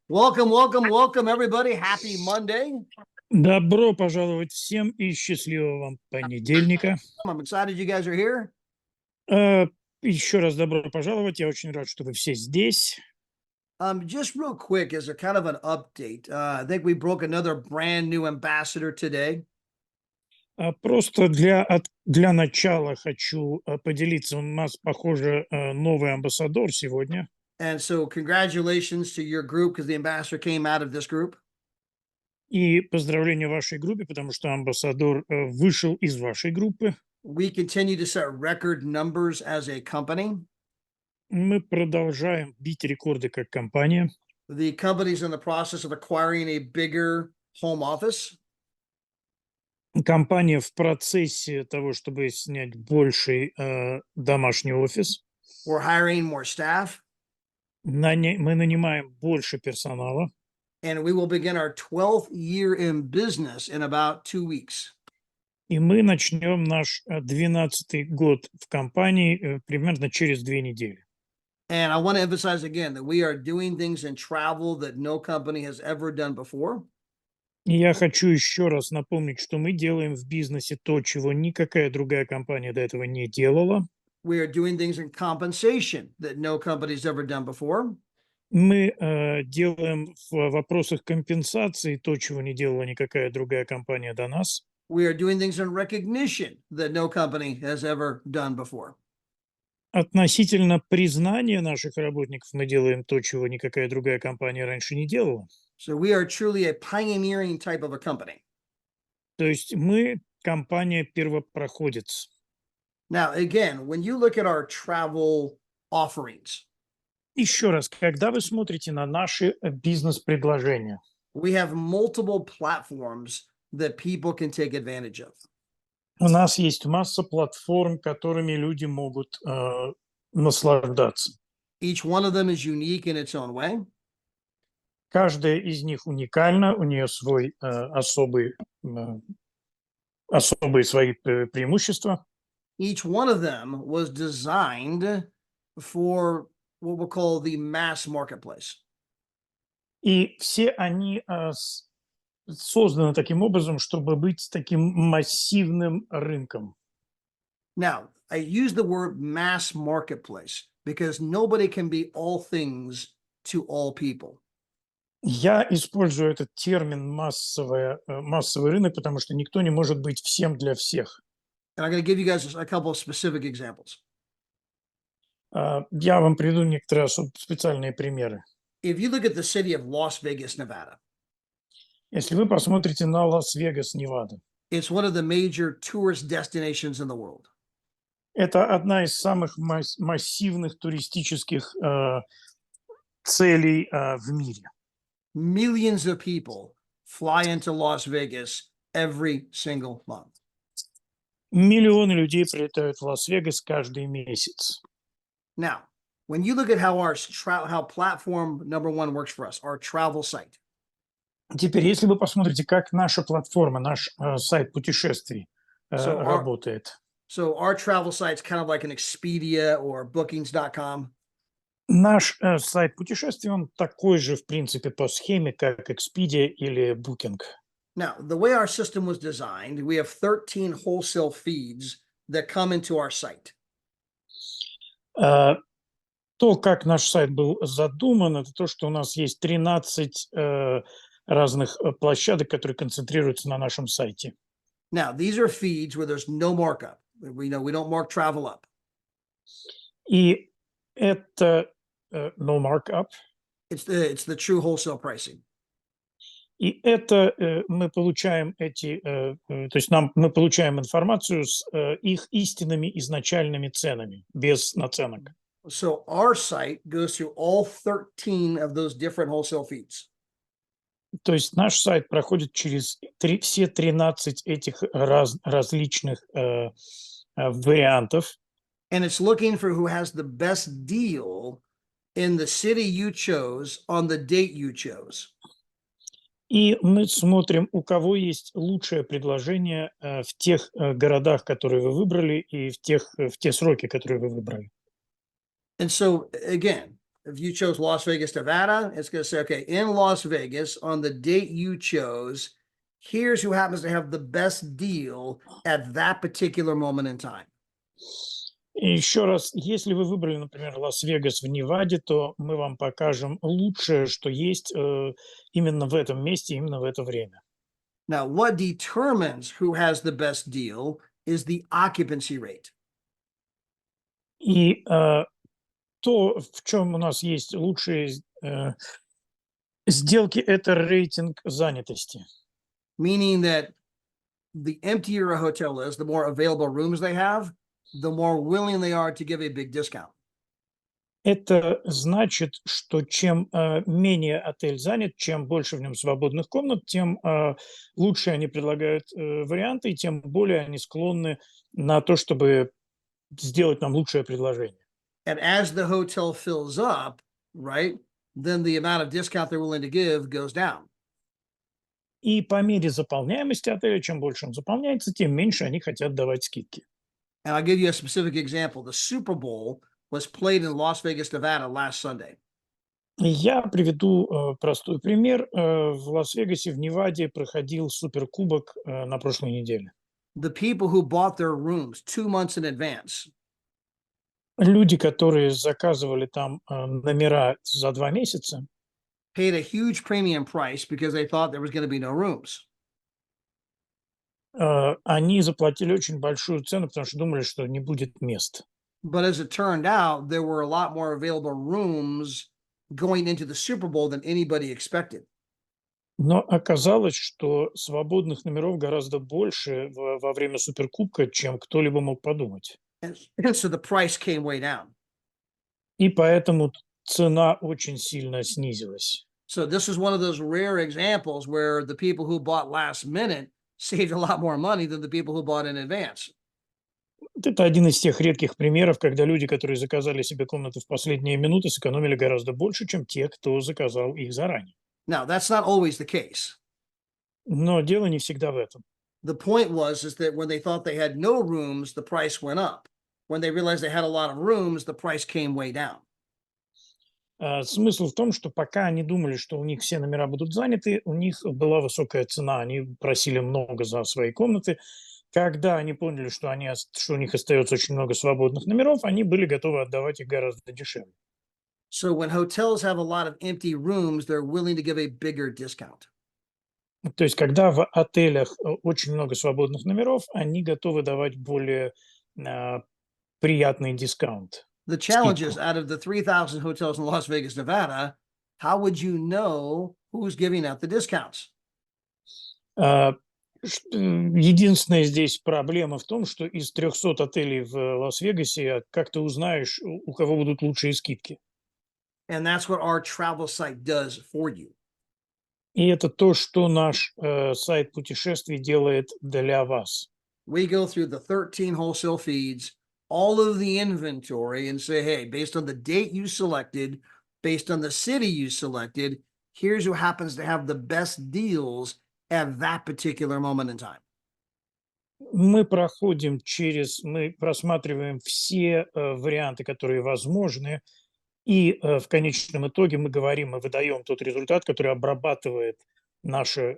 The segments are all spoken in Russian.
Welcome, welcome, welcome, everybody. Happy Monday. Добро пожаловать всем и счастливого вам понедельника. I'm excited you guys are here. Еще раз добро пожаловать. Я очень рад, что вы все здесь. Just real quick, as a kind of an update, I think we broke another brand new ambassador today. Просто для начала хочу поделиться. У нас, похоже, новый амбассадор сегодня. And so, congratulations to your group because the ambassador came out of this group. И поздравления вашей группе, потому что амбассадор вышел из вашей группы. We continue to set record numbers as a company. Мы продолжаем бить рекорды как компания. The company's in the process of acquiring a bigger home office. Компания в процессе того, чтобы снять больший домашний офис. We're hiring more staff. Мы нанимаем больше персонала. And we will begin our 12th year in business in about 2 weeks. И мы начнем наш 12-й год в компании примерно через 2 недели. And I want to emphasize again that we are doing things in travel that no company has ever done before. И я хочу еще раз напомнить, что мы делаем в бизнесе то, чего никакая другая компания до этого не делала. We are doing things in compensation that no company's ever done before. Мы делаем в вопросах компенсации то, чего не делала никакая другая компания до нас. We are doing things in recognition that no company has ever done before. Относительно признания наших работников мы делаем то, чего никакая другая компания раньше не делала. So we are truly a pioneering type of a company. То есть мы компания-первопроходец. Now, again, when you look at our travel offerings, Еще раз, когда вы смотрите на наши бизнес-предложения, we have multiple platforms that people can take advantage of. у нас есть масса платформ, которыми люди могут наслаждаться. Each one of them is unique in its own way. Каждая из них уникальна, у нее особые свои преимущества. Each one of them was designed for what we'll call the mass marketplace. И все они созданы таким образом, чтобы быть таким массивным рынком. Now, I use the word mass marketplace because nobody can be all things to all people. Я использую этот термин массовый рынок, потому что никто не может быть всем для всех. And I'm going to give you guys a couple of specific examples. Я вам приведу некоторые специальные примеры. If you look at the city of Las Vegas, Nevada, Если вы посмотрите на Лас-Вегас, Невада, it's one of the major tourist destinations in the world. это одна из самых массивных туристических целей в мире. Millions of people fly into Las Vegas every single month. Миллионы людей прилетают в Лас-Вегас каждый месяц. Now, when you look at how platform number one works for us, our travel site. Теперь, если вы посмотрите, как наша платформа, наш сайт путешествий работает. So our travel site's kind of like an Expedia or bookings.com. Наш сайт путешествий, он такой же, в принципе, по схеме, как Expedia или Booking. Now, the way our system was designed, we have 13 wholesale feeds that come into our site. То, как наш сайт был задуман, это то, что у нас есть 13 разных площадок, которые концентрируются на нашем сайте. Now, these are feeds where there's no markup. We don't mark travel up. И это no markup. It's the true wholesale pricing. И это мы получаем то есть мы получаем информацию с их истинными изначальными ценами, без наценок. So our site goes through all 13 of those different wholesale feeds. То есть наш сайт проходит через все 13 этих различных вариантов. And it's looking for who has the best deal in the city you chose on the date you chose. И мы смотрим, у кого есть лучшее предложение в тех городах, которые вы выбрали, и в те сроки, которые вы выбрали. And so, again, if you chose Las Vegas, Nevada, it's going to say, okay, in Las Vegas, on the date you chose, here's who happens to have the best deal at that particular moment in time. И еще раз, если вы выбрали, например, Лас-Вегас в Неваде, то мы вам покажем лучшее, что есть именно в этом месте, именно в это время. Now, what determines who has the best deal is the occupancy rate. И то, в чем у нас есть лучшие сделки, это рейтинг занятости. Meaning that the emptier a hotel is, the more available rooms they have, the more willing they are to give a big discount. Это значит, что чем менее отель занят, чем больше в нем свободных комнат, тем лучше они предлагают варианты, и тем более они склонны на то, чтобы сделать нам лучшее предложение. And as the hotel fills up, right, then the amount of discount they're willing to give goes down. И по мере заполняемости отеля, чем больше он заполняется, тем меньше они хотят давать скидки. And I'll give you a specific example. The Super Bowl was played in Las Vegas, Nevada last Sunday. Я приведу простой пример. В Лас-Вегасе, в Неваде проходил суперкубок на прошлой неделе. The people who bought their rooms 2 months in advance, Люди, которые заказывали там номера за 2 месяца, paid a huge premium price because they thought there was going to be no rooms. они заплатили очень большую цену, потому что думали, что не будет мест. But as it turned out, there were a lot more available rooms going into the Super Bowl than anybody expected. Но оказалось, что свободных номеров гораздо больше во время суперкубка, чем кто-либо мог подумать. And so the price came way down. И поэтому цена очень сильно снизилась. So this is one of those rare examples where the people who bought last minute saved a lot more money than the people who bought in advance. Это один из тех редких примеров, когда люди, которые заказали себе комнаты в последние минуты, сэкономили гораздо больше, чем те, кто заказал их заранее. Now, that's not always the case. Но дело не всегда в этом. The point was is that when they thought they had no rooms, the price went up. When they realized they had a lot of rooms, the price came way down. Смысл в том, что пока они думали, что у них все номера будут заняты, у них была высокая цена, они просили много за свои комнаты. Когда они поняли, что у них остается очень много свободных номеров, они были готовы отдавать их гораздо дешевле. So when hotels have a lot of empty rooms, they're willing to give a bigger discount. То есть, когда в отелях очень много свободных номеров, они готовы давать более приятный дискаунт. The challenge is Скидку. out of the 3,000 hotels in Las Vegas, Nevada, how would you know who's giving out the discounts? Единственная здесь проблема в том, что из 300 отелей в Лас-Вегасе, как ты узнаешь, у кого будут лучшие скидки? And that's what our travel site does for you. И это то, что наш сайт путешествий делает для вас. We go through the 13 wholesale feeds, all of the inventory, and say, hey, based on the date you selected, based on the city you selected, here's who happens to have the best deals at that particular moment in time. Мы просматриваем все варианты, которые возможны, и в конечном итоге мы выдаем тот результат, который обрабатывает наша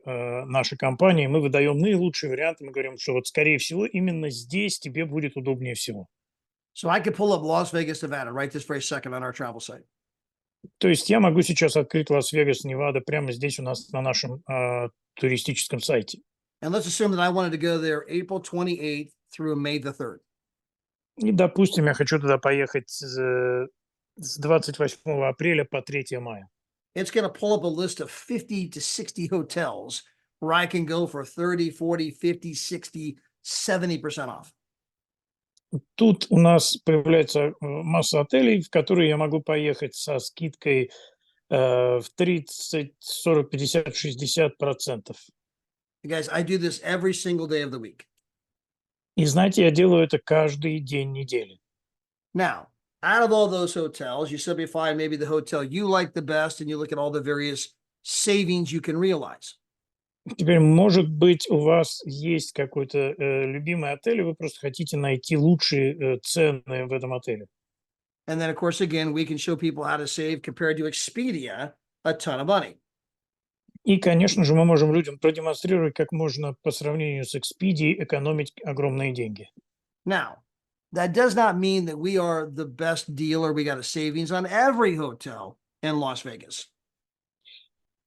компания. Мы выдаем наилучшие варианты, мы говорим, что вот, скорее всего, именно здесь тебе будет удобнее всего. So I could pull up Las Vegas, Nevada right this very second on our travel site. То есть я могу сейчас открыть Лас-Вегас, Невада, прямо здесь у нас на нашем туристическом сайте. And let's assume that I wanted to go there April 28th through May the 3rd. И, допустим, я хочу туда поехать с 28 апреля по 3 мая. It's going to pull up a list of 50 to 60 hotels where I can go for 30, 40, 50, 60, 70% off. Тут у нас появляется масса отелей, в которые я могу поехать со скидкой в 30, 40, 50, 60%. Guys, I do this every single day of the week. И знаете, я делаю это каждый день недели. Now, out of all those hotels, you simply find maybe the hotel you like the best and you look at all the various savings you can realize. Теперь, может быть, у вас есть какой-то любимый отель, и вы просто хотите найти лучшие цены в этом отеле. And then, of course, again, we can show people how to save compared to Expedia a ton of money. И, конечно же, мы можем людям продемонстрировать, как можно по сравнению с Expedia экономить огромные деньги. Now, that does not mean that we are the best deal or we got a savings on every hotel in Las Vegas.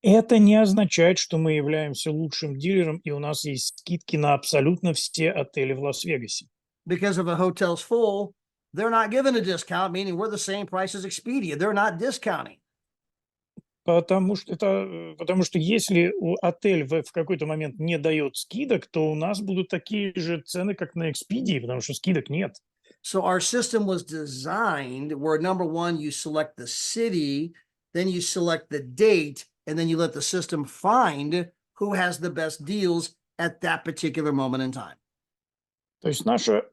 Это не означает, что мы являемся лучшим дилером, и у нас есть скидки на абсолютно все отели в Лас-Вегасе. Because if a hotel's full, they're not giving a discount, meaning we're the same price as Expedia. They're not discounting. Потому что если отель в какой-то момент не дает скидок, то у нас будут такие же цены, как на Expedia, потому что скидок нет. So our system was designed where number one, you select the city, then you select the date, and then you let the system find who has the best deals at that particular moment in time. То есть наша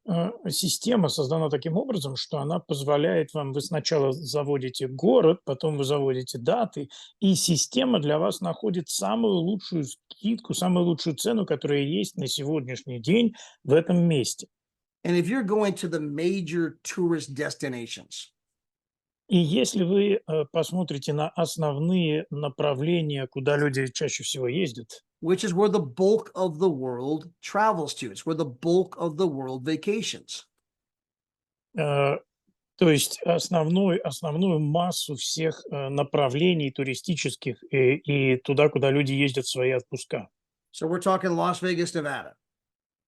система создана таким образом, что она позволяет вам, вы сначала заводите город, потом вы заводите даты, и система для вас находит самую лучшую скидку, самую лучшую цену, которая есть на сегодняшний день в этом месте. And if you're going to the major tourist destinations, И если вы посмотрите на основные направления, куда люди чаще всего ездят, which is where the bulk of the world travels to, it's where the bulk of the world vacations. то есть основную массу всех направлений туристических и туда, куда люди ездят в свои отпуска. So we're talking Las Vegas, Nevada,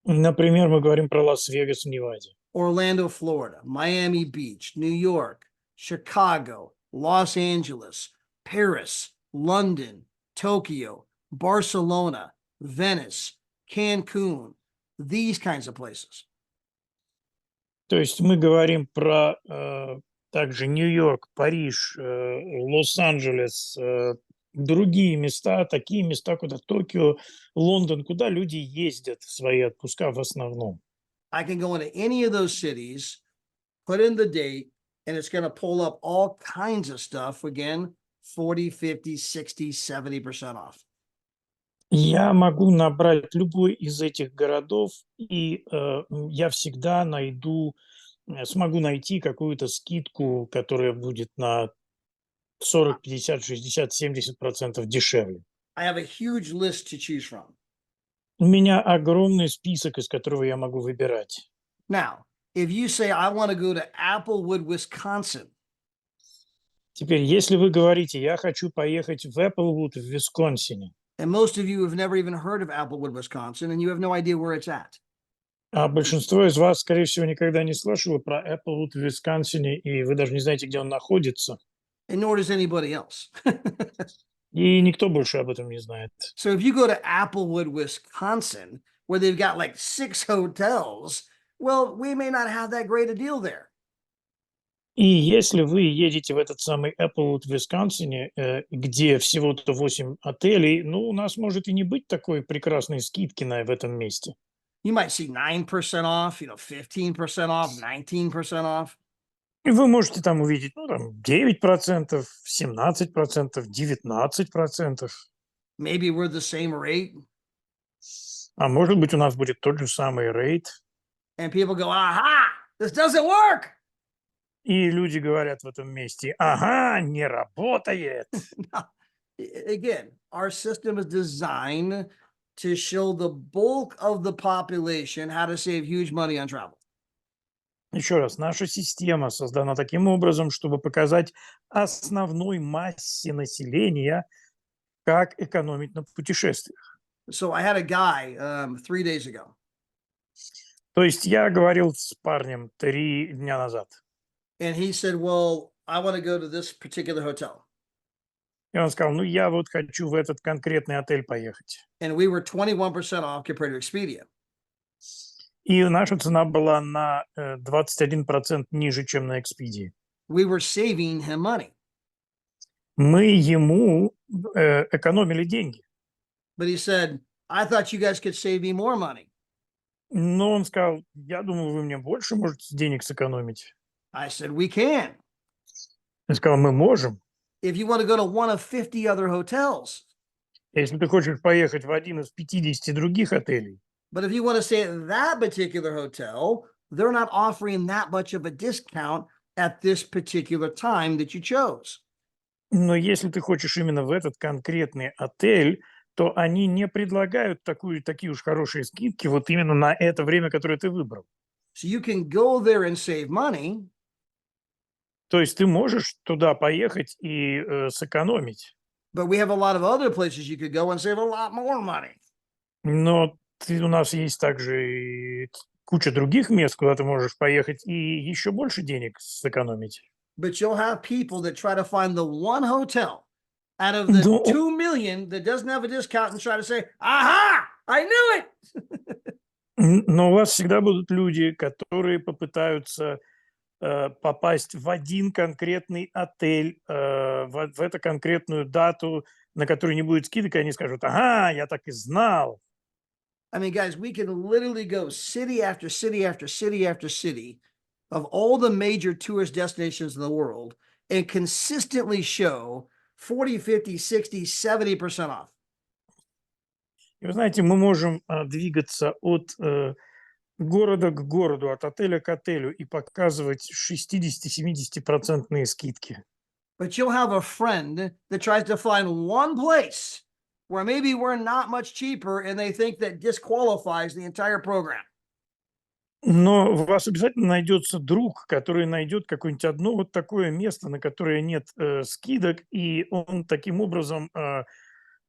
Например, мы говорим про Лас-Вегас в Неваде, Orlando, Florida, Miami Beach, New York, Chicago, Los Angeles, Paris, London, Tokyo, Barcelona, Venice, Cancun, these kinds of places. То есть мы говорим про также Нью-Йорк, Париж, Лос-Анджелес, другие места, такие места, куда Токио, Лондон, куда люди ездят в свои отпуска в основном. I can go into any of those cities, put in the date, and it's going to pull up all kinds of stuff. Again, 40, 50, 60, 70% off. Я могу набрать любой из этих городов, и я всегда смогу найти какую-то скидку, которая будет на 40, 50, 60, 70% дешевле. I have a huge list to choose from. У меня огромный список, из которого я могу выбирать. Now, if you say, I want to go to Applewood, Wisconsin, Теперь, если вы говорите, я хочу поехать в Эпплвуд в Висконсине, and most of you have never even heard of Applewood, Wisconsin, and you have no idea where it's at. а большинство из вас, скорее всего, никогда не слышало про Эпплвуд в Висконсине, и вы даже не знаете, где он находится, And nor does anybody else. и никто больше об этом не знает. So if you go to Applewood, Wisconsin, where they've got like 6 hotels, well, we may not have that great a deal there. И если вы едете в этот самый Эпплвуд в Висконсине, где всего-то 8 отелей, ну, у нас может и не быть такой прекрасной скидки в этом месте. You might see 9% off, 15% off, 19% off. И вы можете там увидеть, ну, там, 9%, 17%, 19%. Maybe we're the same rate. А может быть, у нас будет тот же самый рейт. And people go, aha, this doesn't work. И люди говорят в этом месте, ага, не работает. Again, our system is designed to show the bulk of the population how to save huge money on travel. Еще раз, наша система создана таким образом, чтобы показать основной массе населения, как экономить на путешествиях. So I had a guy 3 days ago. То есть я говорил с парнем 3 дня назад, And he said, well, I want to go to this particular hotel. и он сказал, ну, я вот хочу в этот конкретный отель поехать. And we were 21% off compared to Expedia. И наша цена была на 21% ниже, чем на Expedia. We were saving him money. Мы ему экономили деньги. But he said, I thought you guys could save me more money. Но он сказал, я думаю, вы мне больше можете денег сэкономить. I said, we can. Я сказал, мы можем. If you want to go to one of 50 other hotels. Если ты хочешь поехать в один из 50 других отелей, But if you want to stay at that particular hotel, they're not offering that much of a discount at this particular time that you chose. Но если ты хочешь именно в этот конкретный отель, то они не предлагают такие уж хорошие скидки вот именно на это время, которое ты выбрал. So you can go there and save money, То есть ты можешь туда поехать и сэкономить, but we have a lot of other places you could go and save a lot more money. но у нас есть также и куча других мест, куда ты можешь поехать и еще больше денег сэкономить. But you'll have people that try to find the one hotel out of the Но 2 million that doesn't have a discount and try to say, aha, I knew it. но у вас всегда будут люди, которые попытаются попасть в один конкретный отель, в эту конкретную дату, на которую не будет скидок, и они скажут: "Ага, я так и знал". I mean, guys, we can literally go city after city after city after city of all the major tourist destinations in the world and consistently show 40, 50, 60, 70% off. И вы знаете, мы можем, двигаться от, города к городу, от отеля к отелю и показывать 60-70% скидки. But you'll have a friend that tries to find one place where maybe we're not much cheaper and they think that disqualifies the entire program. Но у вас обязательно найдется друг, который найдет какое-нибудь одно вот такое место, на которое нет, скидок, и он таким образом,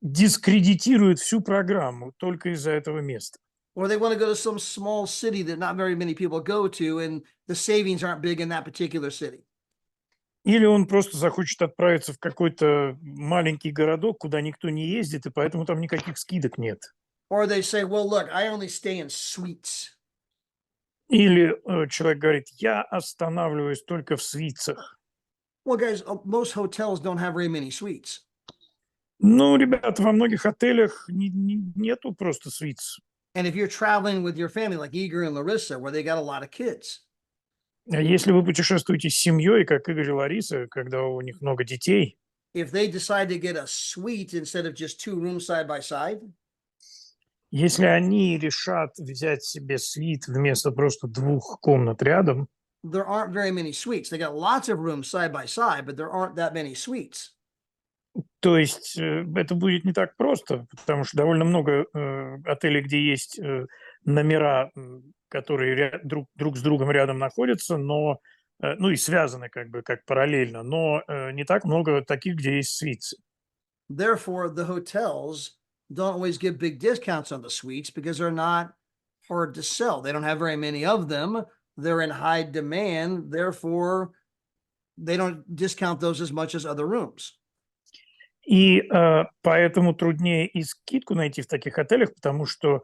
дискредитирует всю программу только из-за этого места. Or they want to go to some small city that not very many people go to and the savings aren't big in that particular city. Или он просто захочет отправиться в какой-то маленький городок, куда никто не ездит, и поэтому там никаких скидок нет. Or they say, well, look, I only stay in suites. Или, человек говорит: "Я останавливаюсь только в свитцах". Well, guys, most hotels don't have very many suites. Ну, ребята, во многих отелях нету просто свитц. And if you're traveling with your family, like Igor and Larissa, where they got a lot of kids, А если вы путешествуете с семьей, как Игорь и Лариса, когда у них много детей, if they decide to get a suite instead of just 2 rooms side by side, если они решат взять себе свит вместо просто 2 комнат рядом, there aren't very many suites. They got lots of rooms side by side, but there aren't that many suites. то есть, это будет не так просто, потому что довольно много, отелей, где есть, номера, которые друг с другом рядом находятся, но, ну, и связаны как бы как параллельно, но, не так много таких, где есть свитцы. Therefore, the hotels don't always give big discounts on the suites because they're not hard to sell. They don't have very many of them. They're in high demand. Therefore, they don't discount those as much as other rooms. И, поэтому труднее и скидку найти в таких отелях, потому что,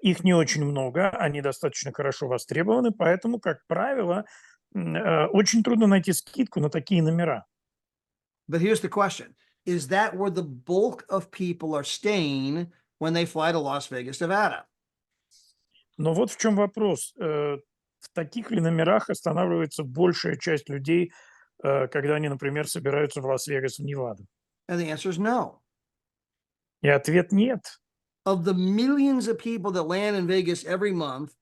их не очень много, они достаточно хорошо востребованы, поэтому, как правило, очень трудно найти скидку на такие номера. But here's the question. Is that where the bulk of people are staying when they fly to Las Vegas, Nevada? Но вот в чем вопрос. В таких ли номерах останавливается большая часть людей, когда они, например, собираются в Лас-Вегас, в Неваду? And the answer is no. И ответ нет. Of the millions of people that land in Vegas every month,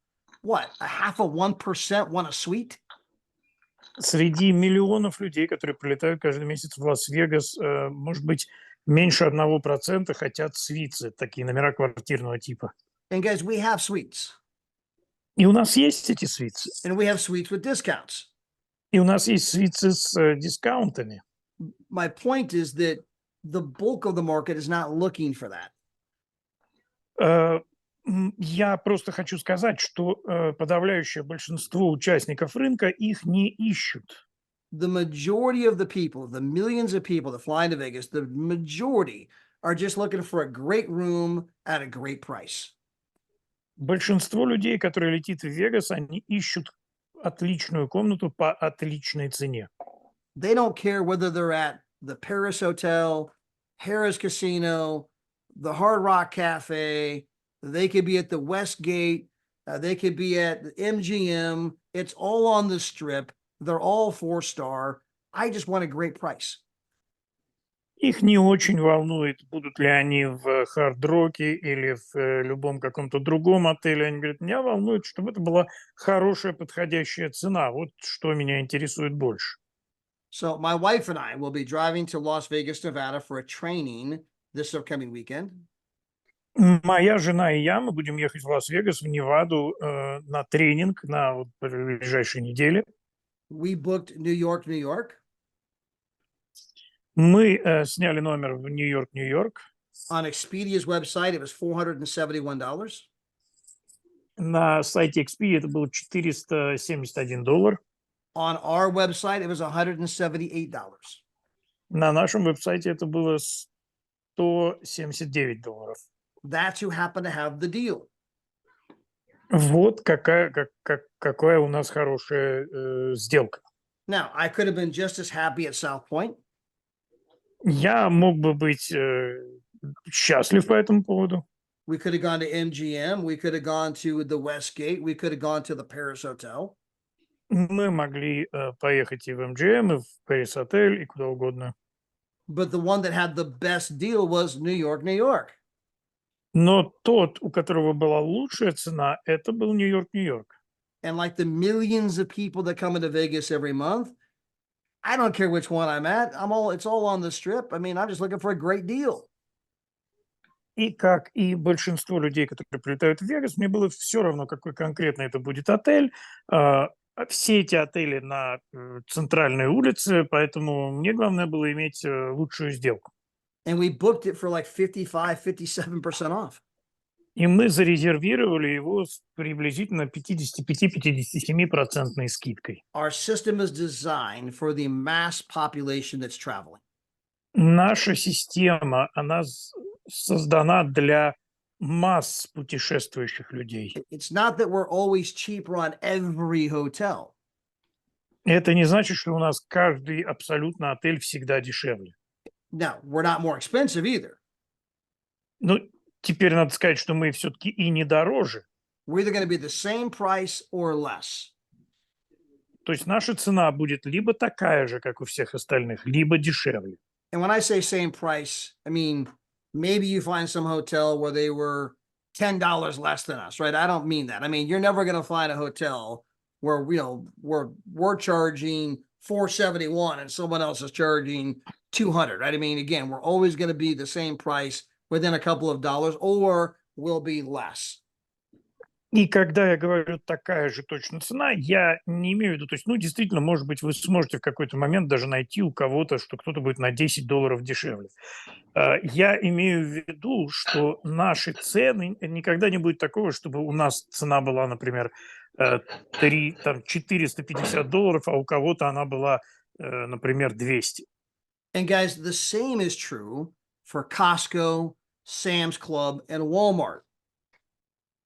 what, a half of 1% want a suite? Среди миллионов людей, которые прилетают каждый месяц в Лас-Вегас, может быть, меньше 1% хотят свитцы, такие номера квартирного типа. And guys, we have suites. И у нас есть эти свитцы. And we have suites with discounts. И у нас есть свитцы с дискаунтами. My point is that the bulk of the market is not looking for that. Я просто хочу сказать, что подавляющее большинство участников рынка их не ищут. The majority of the people, the millions of people that fly into Vegas, the majority are just looking for a great room at a great price. Большинство людей, которые летит в Вегас, они ищут отличную комнату по отличной цене. They don't care whether they're at the Paris Hotel, Harrah's Casino, the Hard Rock Cafe. They could be at the Westgate. They could be at the MGM. It's all on the strip. They're all 4-star. I just want a great price. Их не очень волнует, будут ли они в Хард-Роке или в любом каком-то другом отеле. Они говорят, меня волнует, чтобы это была хорошая, подходящая цена. Вот что меня интересует больше. So my wife and I will be driving to Las Vegas, Nevada for a training this upcoming weekend. Моя жена и я, мы будем ехать в Лас-Вегас, в Неваду на тренинг на вот ближайшей неделе. We booked New York, New York. Мы сняли номер в Нью-Йорк, Нью-Йорк. On Expedia's website, it was $471. На сайте Expedia это было $471. On our website, it was $178. На нашем веб-сайте это было $179. That's who happened to have the deal. Вот какая у нас хорошая сделка. Now, I could have been just as happy at South Point. Я мог бы быть счастлив по этому поводу. We could have gone to MGM. We could have gone to the Westgate. We could have gone to the Paris Hotel. Мы могли поехать и в МГМ, и в Paris Отель, и куда угодно. But the one that had the best deal was New York, New York. Но тот, у которого была лучшая цена, это был Нью-Йорк, Нью-Йорк. And like the millions of people that come into Vegas every month, I don't care which one I'm at. It's all on the strip. I mean, I'm just looking for a great deal. И как и большинство людей, которые прилетают в Вегас, мне было все равно, какой конкретно это будет отель. Все эти отели на центральной улице, поэтому мне главное было иметь лучшую сделку. And we booked it for like 57% off. И мы зарезервировали его с приблизительно 55-57% скидкой. Our system is designed for the mass population that's traveling. Наша система, она создана для масс путешествующих людей. It's not that we're always cheaper on every hotel. Это не значит, что у нас каждый абсолютно отель всегда дешевле. Now, we're not more expensive either. Ну, теперь надо сказать, что мы все-таки и не дороже. We're either going to be the same price or less. То есть наша цена будет либо такая же, как у всех остальных, либо дешевле. And when I say same price, I mean, maybe you find some hotel where they were $10 less than us, right? I don't mean that. I mean, you're never going to find a hotel where, we're charging $471 and someone else is charging $200, right? I mean, again, we're always going to be the same price within a couple of dollars, or will be less. И когда я говорю такая же точно цена, я не имею в виду, то есть, действительно, может быть, вы сможете в какой-то момент даже найти у кого-то, что кто-то будет на $10 дешевле. Я имею в виду, что наши цены, никогда не будет такого, чтобы у нас цена была, например, $450, а у кого-то она была, например, 200. And guys, the same is true for Costco, Sam's Club, and Walmart.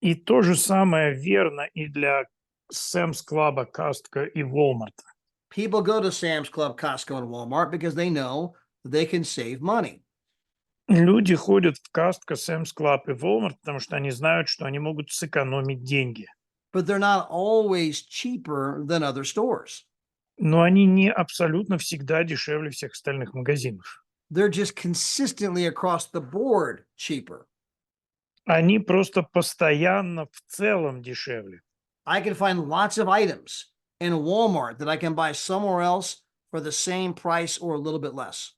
И то же самое верно и для Sam's Club, Costco и Walmart. People go to Sam's Club, Costco, and Walmart because they know they can save money. Люди ходят в Costco, Sam's Club и Walmart, потому что они знают, что они могут сэкономить деньги. But they're not always cheaper than other stores. Но они не абсолютно всегда дешевле всех остальных магазинов. They're just consistently across the board cheaper. Они просто постоянно в целом дешевле. I can find lots of items in Walmart that I can buy somewhere else for the same price or a little bit less.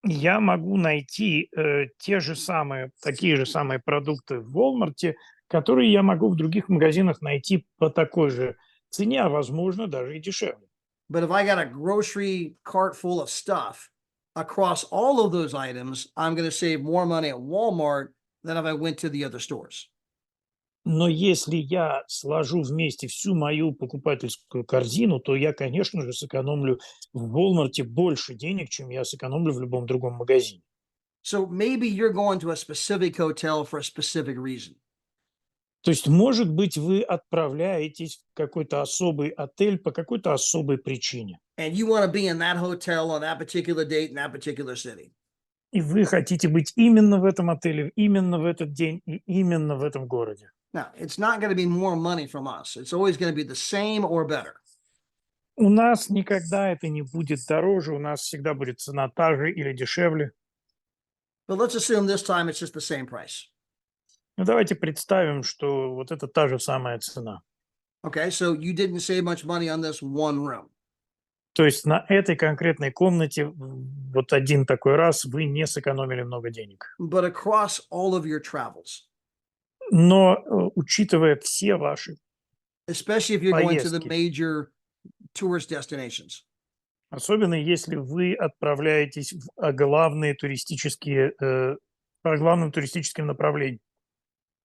Я могу найти такие же самые продукты в Walmart, которые я могу в других магазинах найти по такой же цене, а возможно даже и дешевле. But if I got a grocery cart full of stuff across all of those items, I'm going to save more money at Walmart than if I went to the other stores. Но если я сложу вместе всю мою покупательскую корзину, то я, конечно же, сэкономлю в Walmart больше денег, чем я сэкономлю в любом другом магазине. So maybe you're going to a specific hotel for a specific reason. То есть, может быть, вы отправляетесь в какой-то особый отель по какой-то особой причине. And you want to be in that hotel on that particular date in that particular city. И вы хотите быть именно в этом отеле, именно в этот день и именно в этом городе. Now, it's not going to be more money from us. It's always going to be the same or better. У нас никогда это не будет дороже, у нас всегда будет цена та же или дешевле. But let's assume this time it's just the same price. Но давайте представим, что вот это та же самая цена. Okay, so you didn't save much money on this one room. То есть на этой конкретной комнате вот один такой раз вы не сэкономили много денег. But across all of your travels, Но учитывая все ваши especially if you're going to the поездки, major tourist destinations, особенно если вы отправляетесь главные туристические, по главным туристическим направлениям,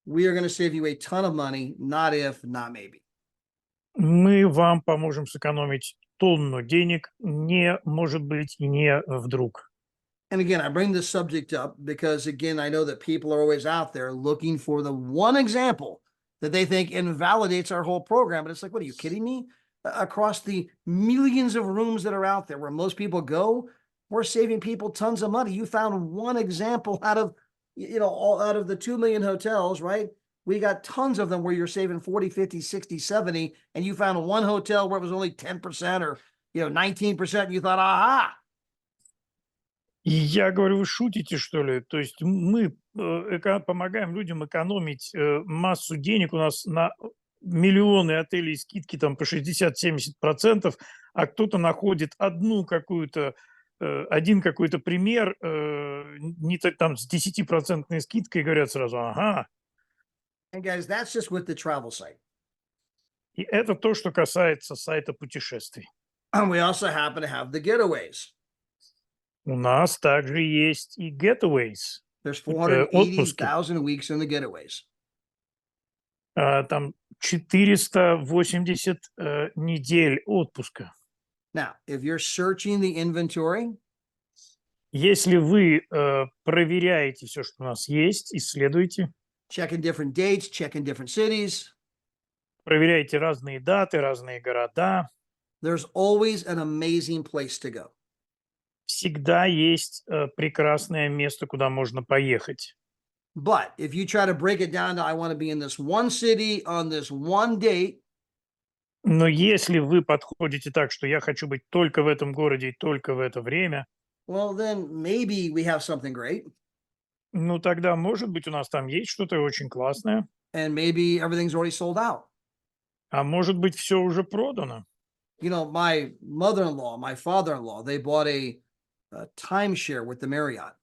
we are going to save you a ton of money, not if, not maybe. мы вам поможем сэкономить тонну денег, не может быть и не вдруг. And again, I bring this subject up because, again, I know that people are always out there looking for the one example that they think invalidates our whole program. But it's like, what are you kidding me? Across the millions of rooms that are out there where most people go, we're saving people tons of money. You found one example out of, all out of the 2 million hotels, right? We got tons of them where you're saving 40, 50, 60, 70, and you found one hotel where it was only 10% or, 19%. And you thought, aha. И я говорю, вы шутите, что ли? То есть мы помогаем людям экономить массу денег. У нас на миллионы отелей скидки там по 60-70%, а кто-то находит один какой-то пример, не так там с 10% скидкой, и говорят сразу, ага. And guys, that's just with the travel site. И это то, что касается сайта путешествий. And we also happen to have the getaways. У нас также есть и getaways, There's отпуски. 480,000 weeks in the getaways. Там 480 недель отпуска. Now, if you're searching the inventory, Если вы проверяете все, что у нас есть, исследуете, checking different dates, checking different cities, проверяете разные даты, разные города, there's always an amazing place to go. всегда есть прекрасное место, куда можно поехать. But if you try to break it down to, I want to be in this one city on this one date, Но если вы подходите так, что я хочу быть только в этом городе и только в это время, well, then maybe we have something great. ну тогда, может быть, у нас там есть что-то очень классное, And maybe everything's already sold out. а может быть, все уже продано. My mother-in-law, my father-in-law, they bought a timeshare with the Marriott.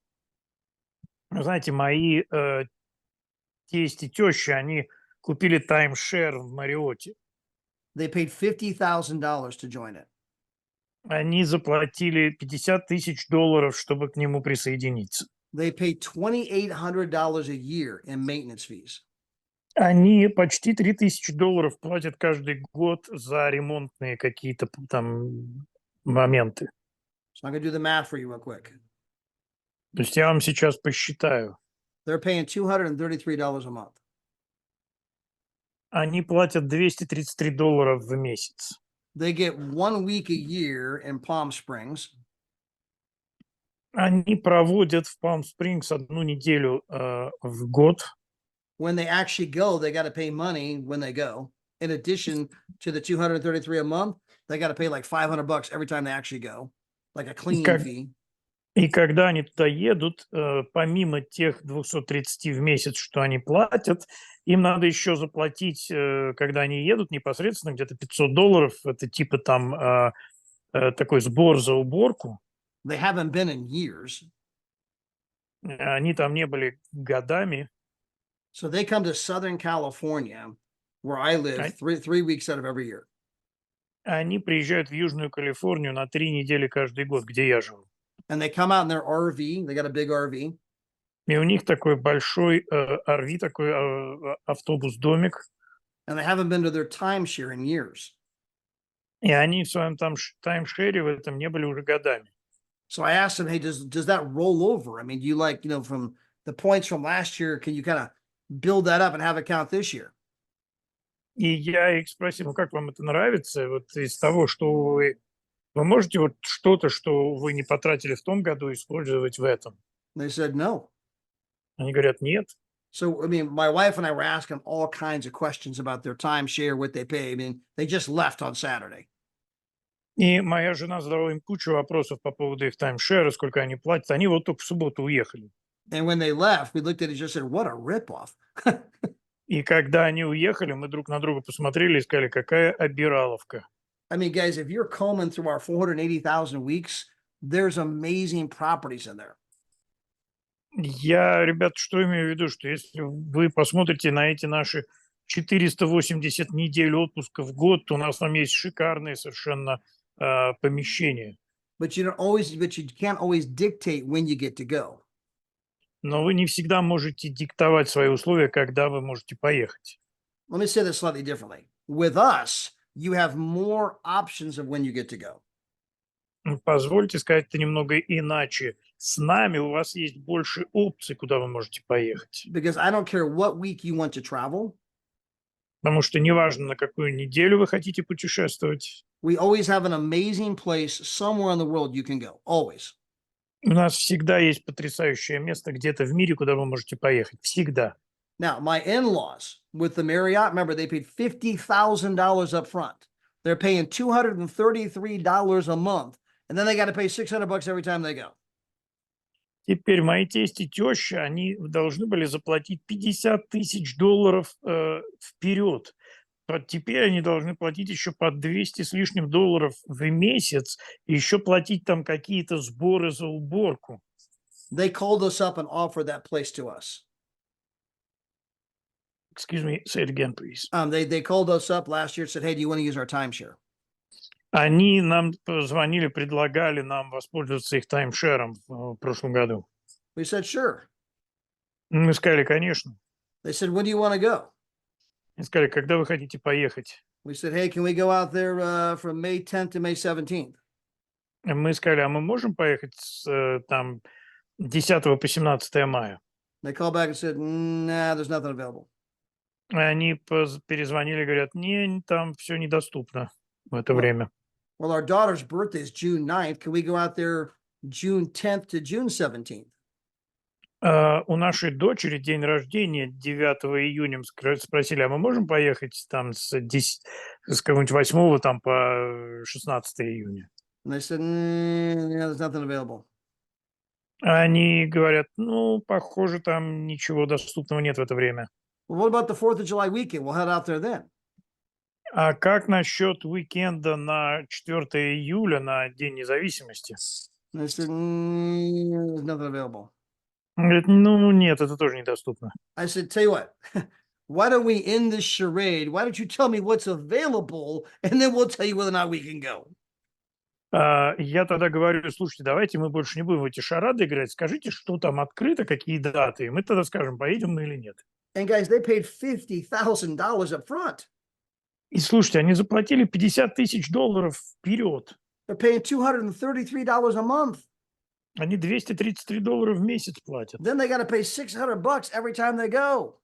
Вы знаете, мои тесть и теща, они купили таймшер в Мариоте. They paid $50,000 to join it. Они заплатили $50 000, чтобы к нему присоединиться. They paid $2,800 a year in maintenance fees. Они почти $3000 платят каждый год за ремонтные какие-то там моменты. So I'm going to do the math for you real quick. То есть я вам сейчас посчитаю. They're paying $233 a month. Они платят $233 в месяц. They get 1 week a year in Palm Springs. Они проводят в Палм-Спрингс 1 неделю в год. When they actually go, they got to pay money when they go. In addition to the $233 a month, they got to pay like $500 every time they actually go, like a cleaning fee. И когда они туда едут, помимо тех 230 в месяц, что они платят, им надо еще заплатить, когда они едут непосредственно, где-то $500. Это типа там такой сбор за уборку. They haven't been in years. Они там не были годами. So they come to Southern California, where I live, three weeks out of every year. Они приезжают в Южную Калифорнию на 3 недели каждый год, где я живу. And they come out in their RV. They got a big RV. И у них такой большой RV, такой автобус-домик. And they haven't been to their timeshare in years. И они в своем там таймшере в этом не были уже годами. So I asked them, hey, does that roll over? I mean, do you from the points from last year, can you kind of build that up and have it count this year? И я их спросил, ну как вам это нравится? Вот из того, что вы можете вот что-то, что вы не потратили в том году, использовать в этом? They said no. Они говорят, нет. So, I mean, my wife and I were asking all kinds of questions about their timeshare, what they pay. I mean, they just left on Saturday. И моя жена задала им кучу вопросов по поводу их таймшера, сколько они платят. Они вот только в субботу уехали. And when they left, we looked at each other and said, what a ripoff. И когда они уехали, мы друг на друга посмотрели и сказали, какая обираловка. I mean, guys, if you're combing through our 480,000 weeks, there's amazing properties in there. Я, ребят, что имею в виду, что если вы посмотрите на эти наши 480 недель отпуска в год, то у нас там есть шикарные совершенно помещения. But you can't always dictate when you get to go. Но вы не всегда можете диктовать свои условия, когда вы можете поехать. Let me say this slightly differently. With us, you have more options of when you get to go. Позвольте сказать это немного иначе. С нами у вас есть больше опций, куда вы можете поехать. Because I don't care what week you want to travel, Потому что неважно, на какую неделю вы хотите путешествовать, we always have an amazing place somewhere in the world you can go. Always. у нас всегда есть потрясающее место где-то в мире, куда вы можете поехать. Всегда. Now, my in-laws with the Marriott, remember, they paid $50,000 up front. They're paying $233 a month, and then they got to pay $600 every time they go. Теперь мои тесть и теща, они должны были заплатить $50 000 вперед. Теперь они должны платить еще по 200 с лишним долларов в месяц, и еще платить там какие-то сборы за уборку. They called us up and offered that place to us. Excuse me, say it again, please. They called us up last year and said, hey, do you want to use our timeshare? Они нам позвонили, предлагали нам воспользоваться их таймшером в прошлом году. We said, sure. Мы сказали, конечно. They said, when do you want to go? Они сказали, когда вы хотите поехать? We said, hey, can we go out there from May 10th to May 17th? Мы сказали, а мы можем поехать там 10 по 17 мая? They called back and said, nah, there's nothing available. Они перезвонили, говорят, не, там все недоступно в это время. Well, our daughter's birthday is June 9th. Can we go out there June 10th to June 17th? У нашей дочери день рождения 9 июня. Спросили, а мы можем поехать там с какого-нибудь 8 там по 16 июня? And they said, yeah, there's nothing available. Они говорят, ну, похоже, там ничего доступного нет в это время. Well, what about the 4th of July weekend? We'll head out there then. А как насчет уикенда на 4 июля, на День независимости? And they said, there's nothing available. Говорят, ну, нет, это тоже недоступно. I said, tell you what, why don't we end this charade? Why don't you tell me what's available, and then we'll tell you whether or not we can go. Я тогда говорю, слушайте, давайте мы больше не будем в эти шарады играть, скажите, что там открыто, какие даты, и мы тогда скажем, поедем мы или нет. And guys, they paid $50,000 up front. И слушайте, они заплатили $50 000 вперед. They're paying $233 a month. Они $233 в месяц платят. Then they got to pay $600 every time they go.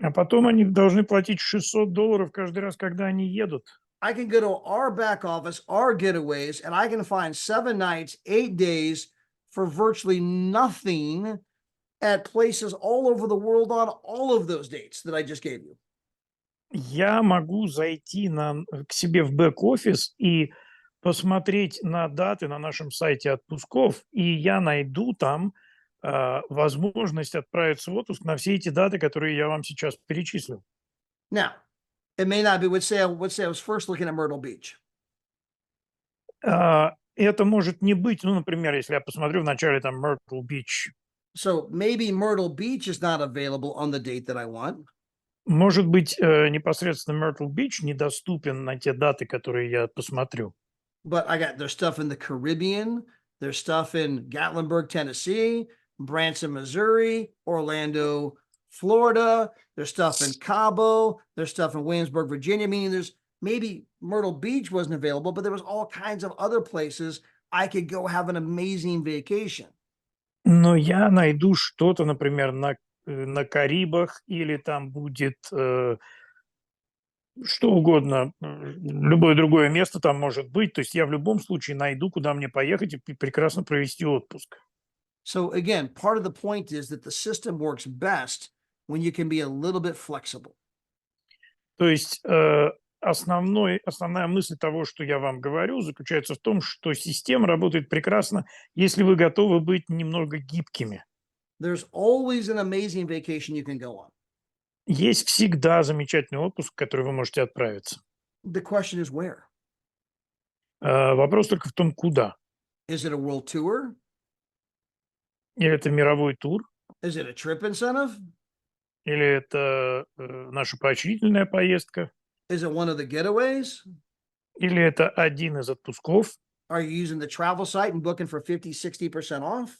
А потом они должны платить $600 каждый раз, когда они едут. I can go to our back office, our getaways, and I can find 7 nights, 8 days for virtually nothing at places all over the world on all of those dates that I just gave you. Я могу зайти к себе в бэк-офис и посмотреть на даты на нашем сайте отпусков, и я найду там возможность отправиться в отпуск на все эти даты, которые я вам сейчас перечислил. Now, it may not be, let's say I was first looking at Myrtle Beach. Это может не быть, ну, например, если я посмотрю в начале там Myrtle Beach. So maybe Myrtle Beach is not available on the date that I want. Может быть, непосредственно Myrtle Beach недоступен на те даты, которые я посмотрю. But there's stuff in the Caribbean, there's stuff in Gatlinburg, Tennessee, Branson, Missouri, Orlando, Florida, there's stuff in Cabo, there's stuff in Williamsburg, Virginia, meaning there's maybe Myrtle Beach wasn't available, but there was all kinds of other places I could go have an amazing vacation. Но я найду что-то, например, на Карибах, или там будет что угодно, любое другое место там может быть. То есть я в любом случае найду, куда мне поехать и прекрасно провести отпуск. So again, part of the point is that the system works best when you can be a little bit flexible. То есть основная мысль того, что я вам говорю, заключается в том, что система работает прекрасно, если вы готовы быть немного гибкими. There's always an amazing vacation you can go on. Есть всегда замечательный отпуск, в который вы можете отправиться. The question is where? Вопрос только в том, куда. Is it a world tour? Или это мировой тур, Is it a trip incentive? или это наша поощрительная поездка, Is it one of the getaways? или это один из отпусков, Are you using the travel site and booking for 50, 60% off?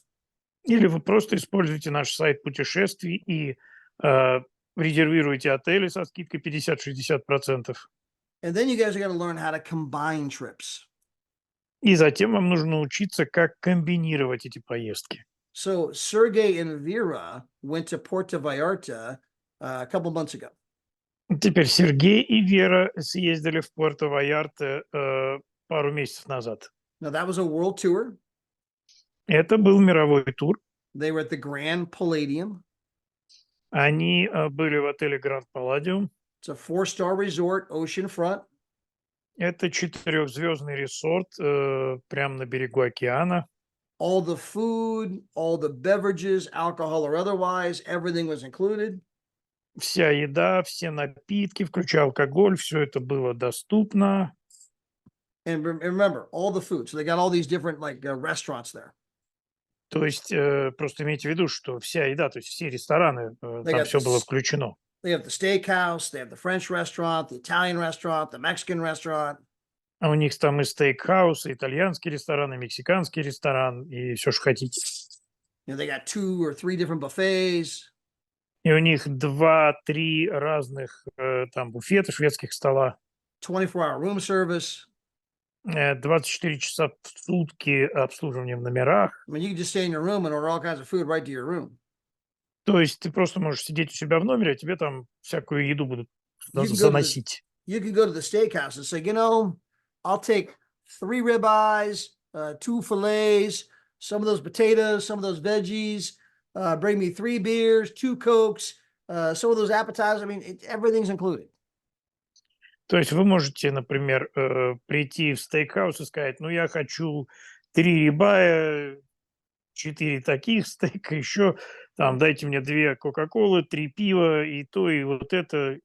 или вы просто используете наш сайт путешествий и э, резервируете отели со скидкой 50-60%. And then you guys are going to learn how to combine trips. И затем вам нужно научиться, как комбинировать эти поездки. So Sergey and Vera went to Puerto Vallarta a couple months ago. Теперь Сергей и Вера съездили в Пуэрто-Вальярте пару месяцев назад. Now that was a world tour. Это был мировой тур. They were at the Grand Palladium. Они были в отеле Гранд Палладиум. It's a 4-star resort, oceanfront. Это четырехзвездный резорт прямо на берегу океана. All the food, all the beverages, alcohol or otherwise, everything was included. Вся еда, все напитки, включая алкоголь, все это было доступно. And remember, all the food. So they got all these different restaurants there. То есть просто имейте в виду, что вся еда, то есть все рестораны, They там got все было this, включено. they have the steakhouse, they have the French restaurant, the Italian restaurant, the Mexican restaurant. А у них там и стейкхаус, и итальянский ресторан, и мексиканский ресторан, и все, что хотите. You know, they got 2 or 3 different buffets. И у них 2-3 разных там буфета, шведских стола, 24-hour room service. 24 часа в сутки обслуживание в номерах. I mean, you can just stay in your room and order all kinds of food right to your room. То есть ты просто можешь сидеть у себя в номере, а тебе там всякую еду будут You can go to the, заносить. you can go to the steakhouse and say, I'll take 3 ribeyes, 2 fillets, some of those potatoes, some of those veggies. Bring me 3 beers, 2 Cokes, some of those appetizers. I mean, everything's included. То есть вы можете, например, прийти в стейкхаус и сказать, ну, я хочу 3 рибая, 4 таких стейка, еще там дайте мне 2 кока-колы, 3 пива и то, и вот это.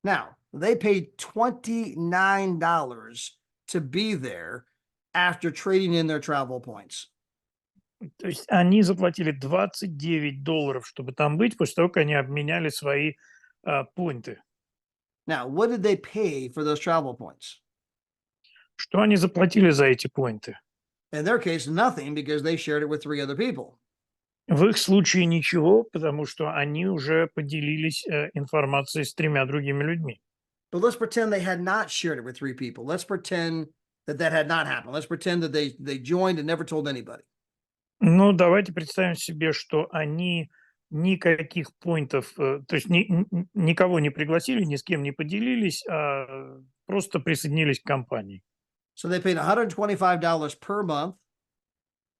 Now, they paid $29 to be there after trading in their travel points. То есть они заплатили $29, чтобы там быть, после того, как они обменяли свои поинты. Now, what did they pay for those travel points? Что они заплатили за эти поинты? In their case, nothing because they shared it with 3 other people. В их случае ничего, потому что они уже поделились информацией с 3 другими людьми. But let's pretend they had not shared it with 3 people. Let's pretend that had not happened. Let's pretend that they joined and never told anybody. Ну, давайте представим себе, что они никаких поинтов, то есть никого не пригласили, ни с кем не поделились, а просто присоединились к компании. So they paid $125 per month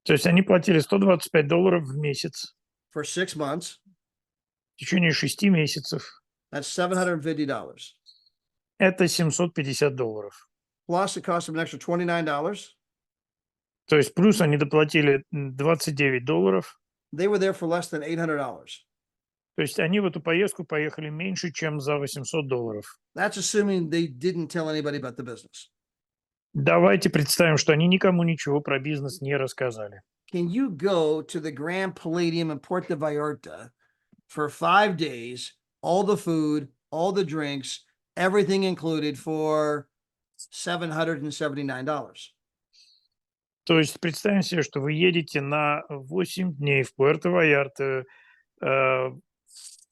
То есть они платили $125 в месяц for 6 months. в течение 6 месяцев. That's $750. Это $750. Plus, it cost them an extra $29. То есть плюс они доплатили $29. They were there for less than $800. То есть они в эту поездку поехали меньше, чем за $800. That's assuming they didn't tell anybody about the business. Давайте представим, что они никому ничего про бизнес не рассказали. Can you go to the Grand Palladium in Puerto Vallarta for 5 days, all the food, all the drinks, everything included for $779? То есть представим себе, что вы едете на 8 дней в Пуэрто-Вальярте, в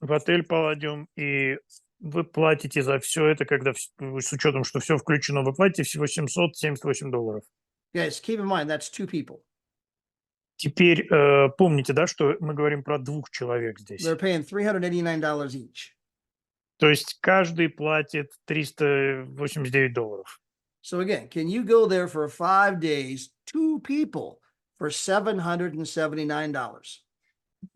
отель Палладиум, и вы платите за все это, когда с учетом, что все включено, вы платите всего $778. Guys, keep in mind, that's 2 people. Теперь помните, да, что мы говорим про 2 человек здесь. They're paying $389 each. То есть каждый платит $389. So again, can you go there for 5 days, 2 people, for $779?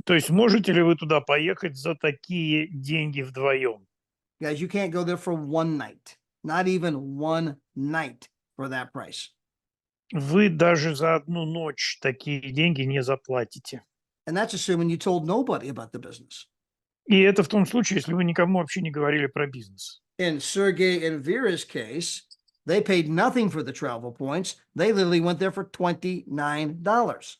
То есть можете ли вы туда поехать за такие деньги вдвоем? Guys, you can't go there for one night, not even one night for that price. Вы даже за одну ночь такие деньги не заплатите. And that's assuming you told nobody about the business. И это в том случае, если вы никому вообще не говорили про бизнес. In Sergey and Vera's case, they paid nothing for the travel points. They literally went there for $29.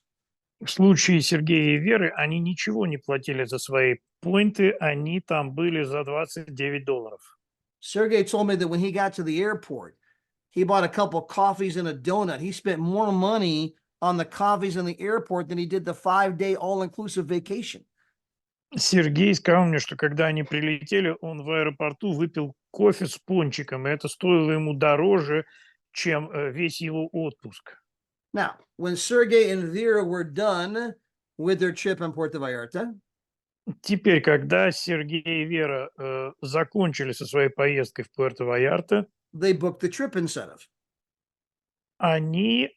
В случае Сергея и Веры они ничего не платили за свои поинты, они там были за $29. Sergey told me that when he got to the airport, he bought a couple coffees and a donut. He spent more money on the coffees in the airport than he did the 5-day all-inclusive vacation. Сергей сказал мне, что когда они прилетели, он в аэропорту выпил кофе с пончиком, и это стоило ему дороже, чем весь его отпуск. Now, when Sergey and Vera were done with their trip in Puerto Vallarta, Теперь, когда Сергей и Вера закончили со своей поездкой в Пуэрто-Вальярта, they booked the trip incentive. они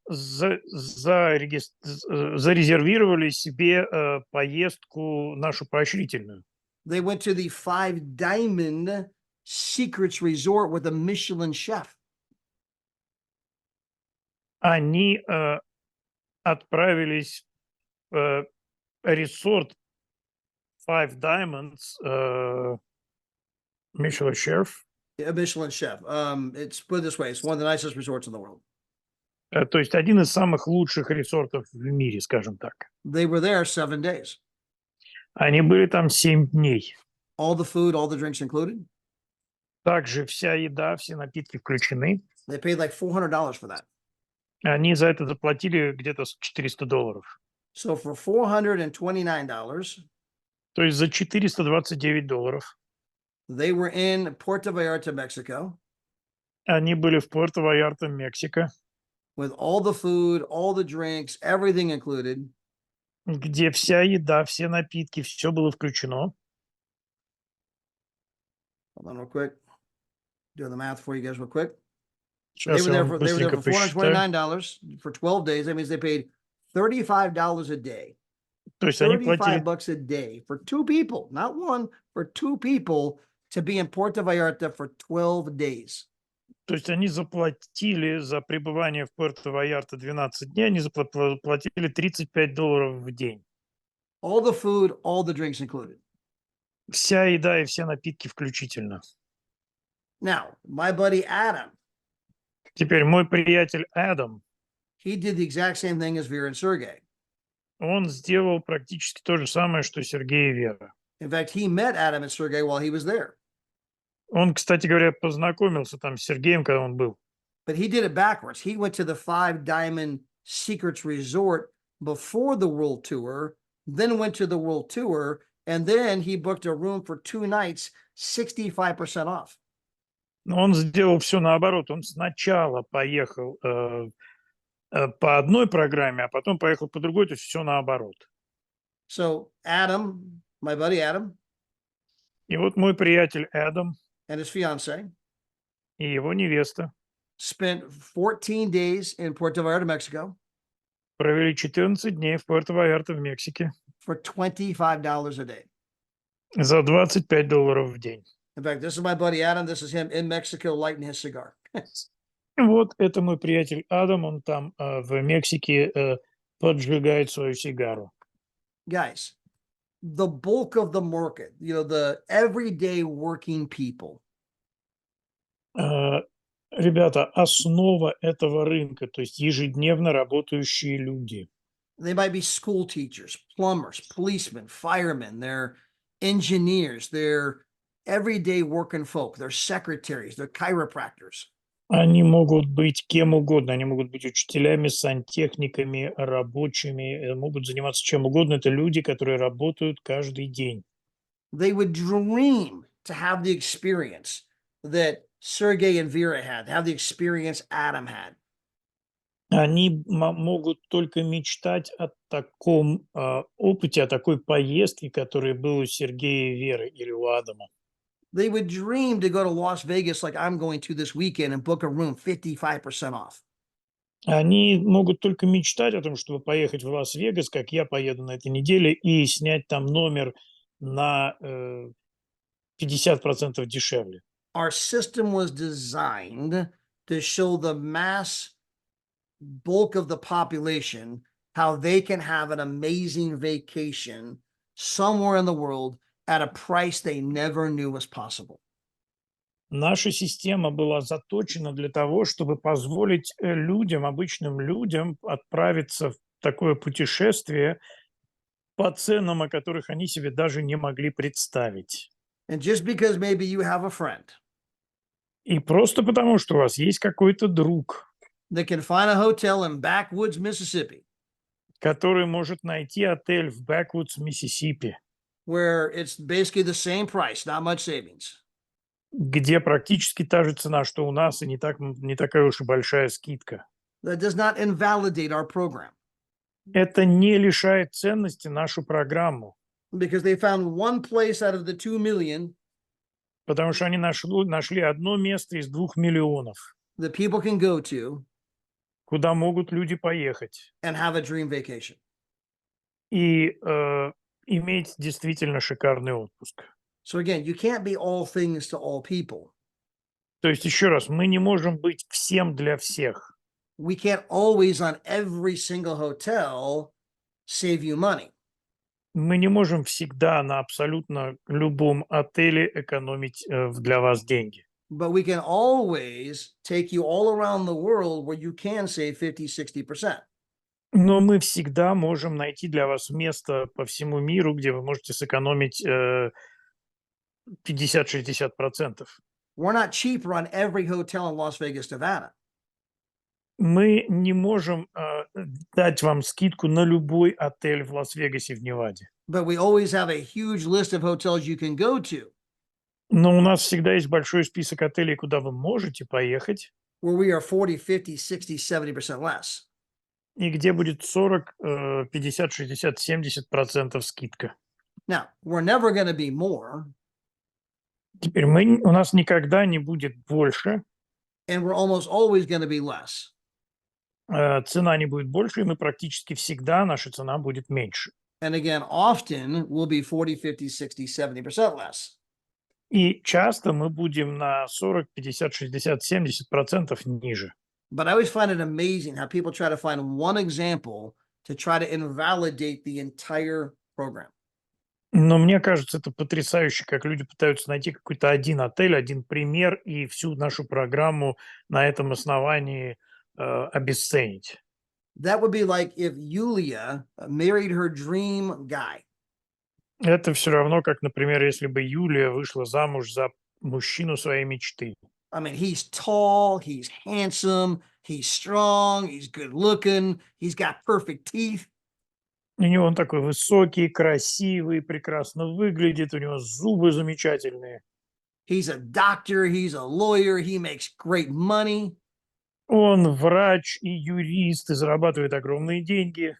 зарезервировали себе поездку нашу поощрительную. They went to the Five Diamond Secrets Resort with a Michelin chef. Они отправились в resort Five Diamonds, Michelin Chef. A Michelin chef. It's put it this way: it's one of the nicest resorts in the world. То есть один из самых лучших ресортов в мире, скажем так. They were there 7 days. Они были там 7 дней. All the food, all the drinks included. Также вся еда, все напитки включены. They paid like $400 for that. Они за это заплатили где-то $400. So for $429, То есть за $429 they were in Puerto Vallarta, Mexico, они были в Пуэрто-Вальярта, Мексика, with all the food, all the drinks, everything included. где вся еда, все напитки, все было включено. Hold on real quick. Doing the math for you guys real quick. They Сейчас were я there вам for быстренько посчитаю. $429 for 12 days. That means they paid $35 a day. То есть они 35 платили, bucks a day for 2 people, not one, for 2 people to be in Puerto Vallarta for 12 days. то есть они заплатили за пребывание в Пуэрто-Вальярта 12 дней, они заплатили $35 в день. All the food, all the drinks included. Вся еда и все напитки включительно. Now, my buddy Adam, Теперь мой приятель Адам, he did the exact same thing as Vera and Sergey. он сделал практически то же самое, что Сергей и Вера. In fact, he met Adam and Sergey while he was there. Он, кстати говоря, познакомился там с Сергеем, когда он был. But he did it backwards. He went to the Five Diamond Secrets Resort before the world tour, then went to the world tour, and then he booked a room for 2 nights, 65% off. Но он сделал все наоборот. Он сначала поехал по одной программе, а потом поехал по другой, то есть все наоборот. So Adam, my buddy Adam, И вот мой приятель Адам and his fiance и его невеста spent 14 days in Puerto Vallarta, Mexico провели 14 дней в Пуэрто-Вальярта в Мексике for $25 a day. за $25 в день. In fact, this is my buddy Adam. This is him in Mexico lighting his cigar. Вот это мой приятель Адам, он там в Мексике поджигает свою сигару. Guys, the bulk of the market, the everyday working people, Ребята, основа этого рынка, то есть ежедневно работающие люди. they might be school teachers, plumbers, policemen, firemen, they're engineers, they're everyday working folk, they're secretaries, they're chiropractors. Они могут быть кем угодно, они могут быть учителями, сантехниками, рабочими, могут заниматься чем угодно. Это люди, которые работают каждый день. They would dream to have the experience that Sergey and Vera had, have the experience Adam had. Они могут только мечтать о таком опыте, о такой поездке, которая была у Сергея и Веры или у Адама. They would dream to go to Las Vegas like I'm going to this weekend and book a room 55% off. Они могут только мечтать о том, чтобы поехать в Лас-Вегас, как я поеду на этой неделе, и снять там номер на 50% дешевле. Our system was designed to show the mass bulk of the population how they can have an amazing vacation somewhere in the world at a price they never knew was possible. Наша система была заточена для того, чтобы позволить людям, обычным людям, отправиться в такое путешествие по ценам, о которых они себе даже не могли представить. And just because maybe you have a friend И просто потому, что у вас есть какой-то друг, that can find a hotel in backwoods Mississippi который может найти отель в Backwoods, Миссисипи, where it's basically the same price, not much savings, где практически та же цена, что у нас, и не такая уж и большая скидка. that does not invalidate our program Это не лишает ценности нашу программу, because they found one place out of the 2 million потому что они нашли одно место из 2 миллионов, that people can go to куда могут люди поехать and have a dream vacation. и иметь действительно шикарный отпуск. So again, you can't be all things to all people. То есть, еще раз, мы не можем быть всем для всех. We can't always on every single hotel save you money. Мы не можем всегда на абсолютно любом отеле экономить для вас деньги. But we can always take you all around the world where you can save 50-60%. Но мы всегда можем найти для вас место по всему миру, где вы можете сэкономить 50-60%. We're not cheaper on every hotel in Las Vegas, Nevada. Мы не можем дать вам скидку на любой отель в Лас-Вегасе, в Неваде. But we always have a huge list of hotels you can go to Но у нас всегда есть большой список отелей, куда вы можете поехать, where we are 40, 50, 60, 70% less. и где будет 40, 50, 60, 70% скидка. Now, we're never going to be more, Теперь у нас никогда не будет больше, and we're almost always going to be less. цена не будет больше, и мы практически всегда, наша цена будет меньше. And again, often we'll be 40, 50, 60, 70% less. И часто мы будем на 40, 50, 60, 70% ниже. But I always find it amazing how people try to find one example to try to invalidate the entire program. Но мне кажется, это потрясающе, как люди пытаются найти какой-то один отель, один пример и всю нашу программу на этом основании обесценить. That would be like if Yulia married her dream guy. Это все равно, как, например, если бы Юлия вышла замуж за мужчину своей мечты. I mean, he's tall, he's handsome, he's strong, he's good looking, he's got perfect teeth. У него он такой высокий, красивый, прекрасно выглядит, у него зубы замечательные. He's a doctor, he's a lawyer, he makes great money. Он врач и юрист, и зарабатывает огромные деньги.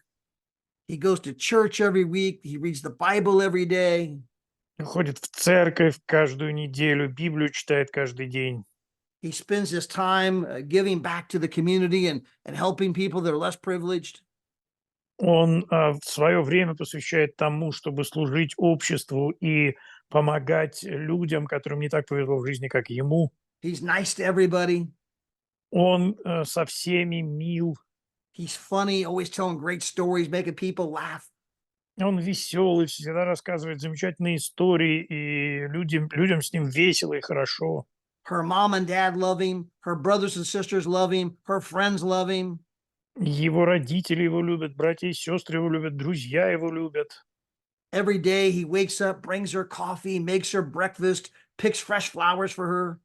He goes to church every week, he reads the Bible every day. Ходит в церковь каждую неделю, Библию читает каждый день. He spends his time giving back to the community and helping people that are less privileged. Он свое время посвящает тому, чтобы служить обществу и помогать людям, которым не так повезло в жизни, как ему. He's nice to everybody. Он со всеми мил. He's funny, always telling great stories, making people laugh. Он веселый, всегда рассказывает замечательные истории, и людям с ним весело и хорошо. Her mom and dad love him. Her brothers and sisters love him. Her friends love him. Его родители его любят, братья и сестры его любят, друзья его любят. Every day he wakes up, brings her coffee, makes her breakfast, picks fresh flowers for her.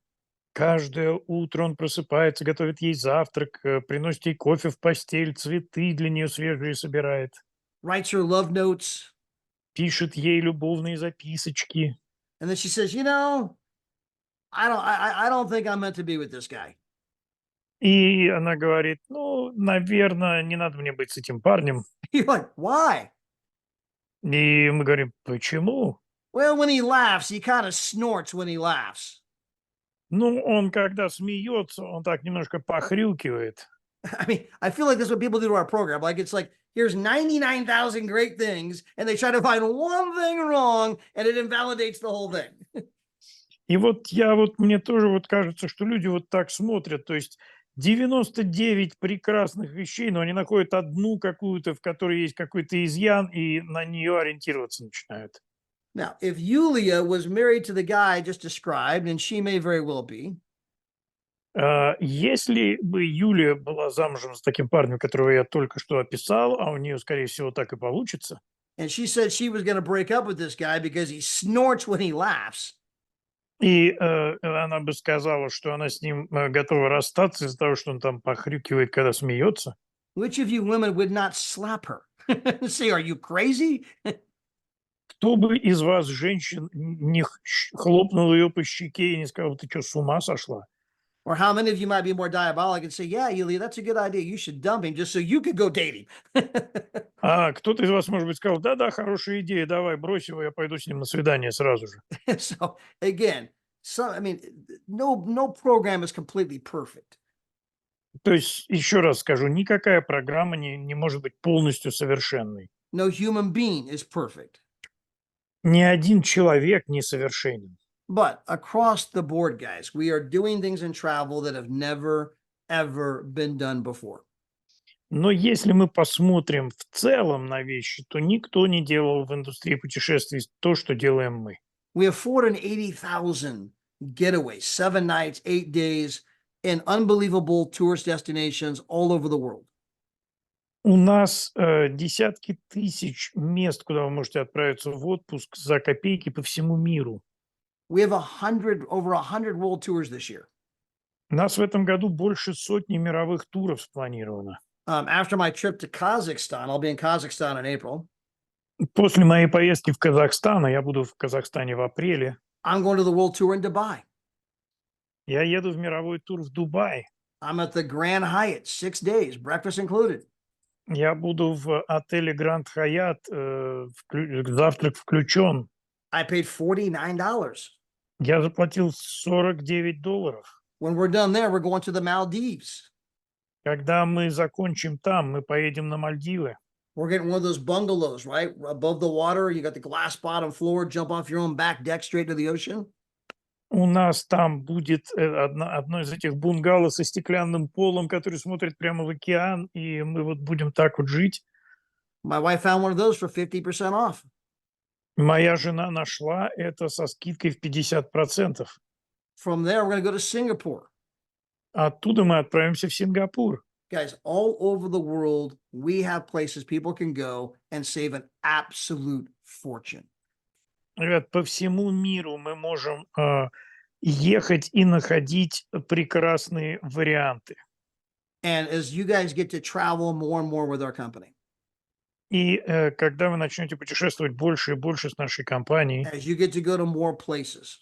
Каждое утро он просыпается, готовит ей завтрак, приносит ей кофе в постель, цветы для нее свежие собирает, Writes her love notes. пишет ей любовные записочки. And then she says, you know, I don't think I'm meant to be with this guy. И она говорит, ну, наверное, не надо мне быть с этим парнем. You're like, why? И мы говорим, почему? Well, when he laughs, he kind of snorts when he laughs. Ну, он когда смеется, он так немножко похрюкивает. I mean, I feel like this is what people do to our program. Like, it's like, here's 99,000 great things, and they try to find one thing wrong, and it invalidates the whole thing. И мне тоже вот кажется, что люди вот так смотрят, то есть 99 прекрасных вещей, но они находят одну какую-то, в которой есть какой-то изъян, и на нее ориентироваться начинают. Now, if Yulia was married to the guy I just described, and she may very well be, Если бы Юлия была замужем с таким парнем, которого я только что описал, а у нее, скорее всего, так и получится, and she said she was going to break up with this guy because he snorts when he laughs, и она бы сказала, что она с ним готова расстаться из-за того, что он там похрюкивает, когда смеется, which of you women would not slap her? Say, are you crazy? кто бы из вас, женщин, не хлопнул ее по щеке и не сказал: ты что, с ума сошла? Or how many of you might be more diabolic and say, yeah, Yulia, that's a good idea. You should dump him just so you could go date him. А кто-то из вас, может быть, сказал: да-да, хорошая идея, давай, брось его, я пойду с ним на свидание сразу же. So again, I mean, no program is completely perfect. То есть, еще раз скажу, никакая программа не может быть полностью совершенной. No human being is perfect. Ни один человек не совершенен. But across the board, guys, we are doing things in travel that have never, ever been done before. Но если мы посмотрим в целом на вещи, то никто не делал в индустрии путешествий то, что делаем мы. We have 480,000 getaways, 7 nights, 8 days in unbelievable tourist destinations all over the world. У нас десятки тысяч мест, куда вы можете отправиться в отпуск за копейки по всему миру. We have over 100 world tours this year. У нас в этом году больше сотни мировых туров спланировано. After my trip to Kazakhstan, I'll be in Kazakhstan in April. После моей поездки в Казахстан, а я буду в Казахстане в апреле, I'm going to the world tour in Dubai. я еду в мировой тур в Дубай. I'm at the Grand Hyatt, 6 days, breakfast included. Я буду в отеле Гранд Хаят, завтрак включен. I paid $49. Я заплатил $49. When we're done there, we're going to the Maldives. Когда мы закончим там, мы поедем на Мальдивы. We're getting one of those bungalows, right? Above the water, you got the glass bottom floor, jump off your own back deck straight to the ocean. У нас там будет одно из этих бунгало со стеклянным полом, который смотрит прямо в океан, и мы вот будем так вот жить. My wife found one of those for 50% off. Моя жена нашла это со скидкой в 50%. From there, we're going to go to Singapore. Оттуда мы отправимся в Сингапур. Guys, all over the world, we have places people can go and save an absolute fortune. Ребят, по всему миру мы можем ехать и находить прекрасные варианты. And as you guys get to travel more and more with our company, И когда вы начнете путешествовать больше и больше с нашей компанией, as you get to go to more places,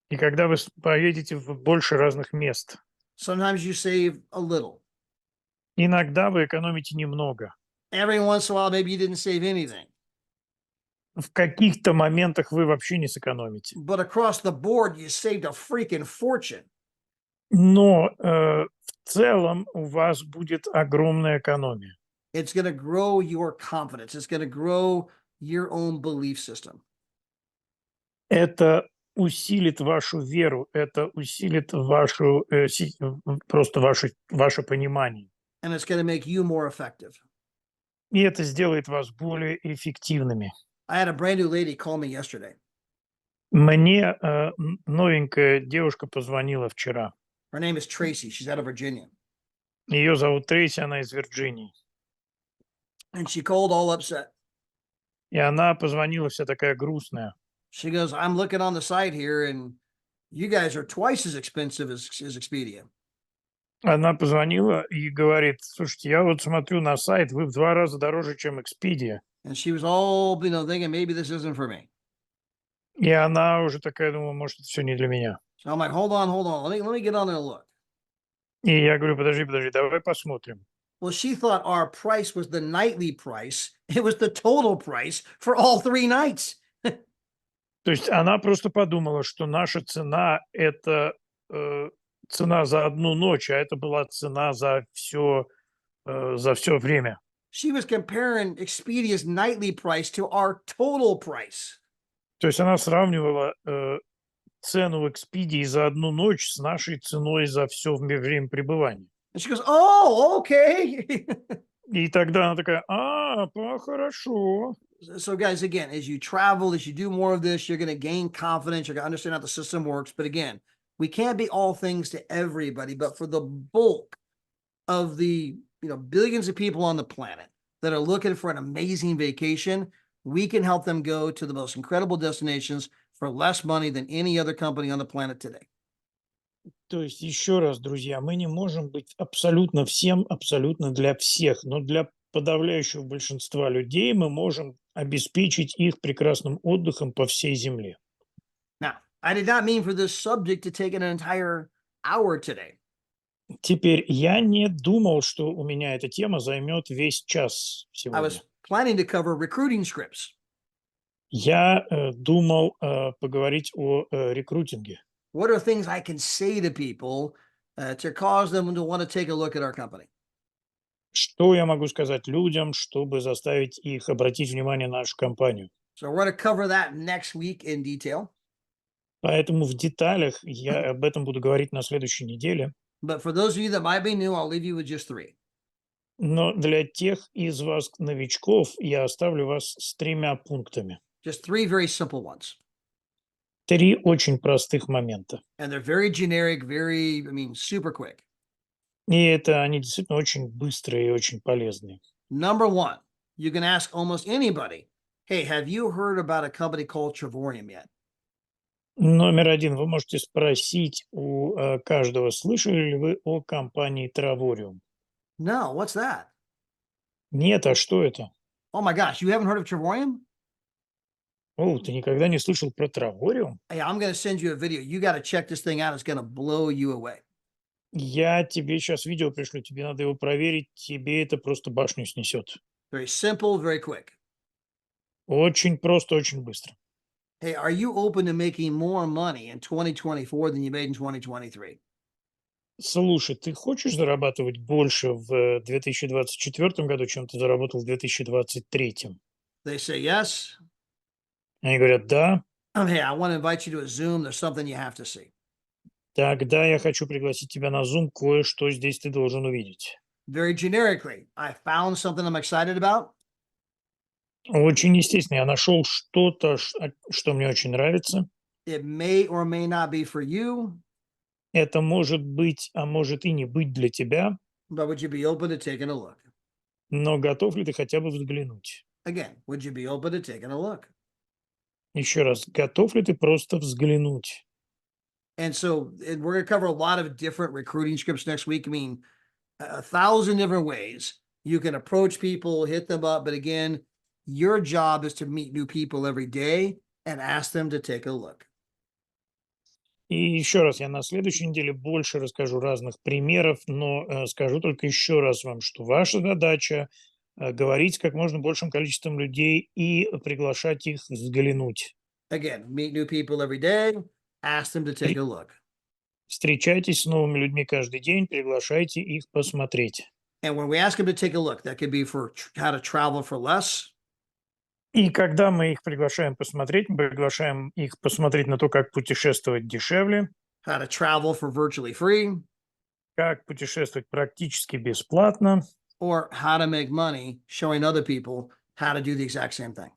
и когда вы поедете в больше разных мест, sometimes you save a little. иногда вы экономите немного. Every once in a while, maybe you didn't save anything. В каких-то моментах вы вообще не сэкономите. But across the board, you saved a freaking fortune. Но в целом у вас будет огромная экономия. It's going to grow your confidence. It's going to grow your own belief system. Это усилит вашу веру, это усилит просто ваше понимание. And it's going to make you more effective. И это сделает вас более эффективными. I had a brand new lady call me yesterday. Мне новенькая девушка позвонила вчера. Her name is Tracy. She's out of Virginia. Ее зовут Трейси, она из Вирджинии. And she called all upset. И она позвонила вся такая грустная. She goes, I'm looking on the site here, and you guys are twice as expensive as Expedia. Она позвонила и говорит: слушайте, я вот смотрю на сайт, вы в 2 раза дороже, чем Expedia. And she was all, thinking maybe this isn't for me. И она уже такая, думала, может, это все не для меня. So I'm like, hold on. Let me get on there and look. И я говорю: подожди, давай посмотрим. Well, she thought our price was the nightly price. It was the total price for all 3 nights. То есть она просто подумала, что наша цена — это цена за одну ночь, а это была цена за все время. She was comparing Expedia's nightly price to our total price. То есть она сравнивала цену в Экспедии за одну ночь с нашей ценой за все время пребывания. And she goes, oh, okay. И тогда она такая, хорошо. So, guys, again, as you travel, as you do more of this, you're going to gain confidence. You're going to understand how the system works. But again, we can't be all things to everybody. But for the bulk of the billions of people on the planet that are looking for an amazing vacation, we can help them go to the most incredible destinations for less money than any other company on the planet today. То есть, еще раз, друзья, мы не можем быть абсолютно всем, абсолютно для всех, но для подавляющего большинства людей мы можем обеспечить их прекрасным отдыхом по всей земле. Now, I did not mean for this subject to take an entire hour today. Теперь я не думал, что у меня эта тема займет весь час I was сегодня. planning to cover recruiting scripts. Я думал поговорить о рекрутинге. What are things I can say to people to cause them to want to take a look at our company? Что я могу сказать людям, чтобы заставить их обратить внимание на нашу компанию? So we're going to cover that next week in detail. Поэтому в деталях я об этом буду говорить на следующей неделе. But for those of you that might be new, I'll leave you with just 3. Но для тех из вас, новичков, я оставлю вас с 3 пунктами. Just 3 very simple ones. 3 очень простых момента. And they're very generic, super quick. И это они действительно очень быстрые и очень полезные. Number 1, you can ask almost anybody, hey, have you heard about a company called Trevorium yet? Номер 1. Вы можете спросить у каждого, слышали ли вы о компании Travorium? No, what's that? Нет, а что это? Oh my gosh, you haven't heard of Trevorium? О, ты никогда не слышал про Travorium? Hey, I'm going to send you a video. You got to check this thing out. It's going to blow you away. Я тебе сейчас видео пришлю, тебе надо его проверить, тебе это просто башню снесет. Very simple, very quick. Очень просто, очень быстро. Hey, are you open to making more money in 2024 than you made in 2023? Слушай, ты хочешь зарабатывать больше в 2024 году, чем ты заработал в 2023? They say yes. Они говорят, да. Hey, I want to invite you to a Zoom. There's something you have to see. Тогда я хочу пригласить тебя на Zoom, кое-что здесь ты должен увидеть. Very generically, I found something I'm excited about. Очень естественно, я нашел что-то, что мне очень нравится. It may or may not be for you, Это может быть, а может и не быть для тебя, but would you be open to taking a look? но готов ли ты хотя бы взглянуть? Again, would you be open to taking a look? Еще раз, готов ли ты просто взглянуть? And we're going to cover a lot of different recruiting scripts next week. I mean, 1,000 different ways you can approach people, hit them up. But again, your job is to meet new people every day and ask them to take a look. И еще раз, я на следующей неделе больше расскажу разных примеров, но скажу только еще раз вам, что ваша задача говорить с как можно большим количеством людей и приглашать их взглянуть. Again, meet new people every day, ask them to take a look. Встречайтесь с новыми людьми каждый день, приглашайте их посмотреть. And when we ask them to take a look, that could be for how to travel for less. И когда мы их приглашаем посмотреть, мы приглашаем их посмотреть на то, как путешествовать дешевле, How to travel for virtually free, как путешествовать практически бесплатно, or how to make money showing other people how to do the exact same thing.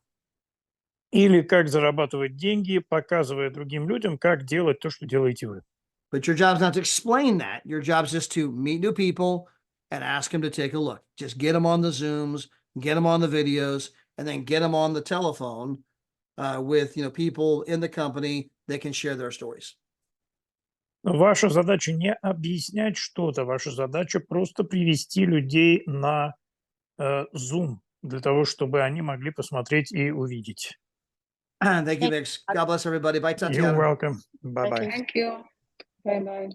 или как зарабатывать деньги, показывая другим людям, как делать то, что делаете вы. But your job is not to explain that. Your job is just to meet new people and ask them to take a look. Just get them on the Zooms, get them on the videos, and then get them on the telephone with people in the company that can share their stories. Ваша задача не объяснять что-то, ваша задача просто привести людей на Zoom, для того, чтобы они могли посмотреть и увидеть. Thank you, Vix. God bless everybody. Bye, You're Tatiana. welcome. Bye-bye. Thank you. Bye bye.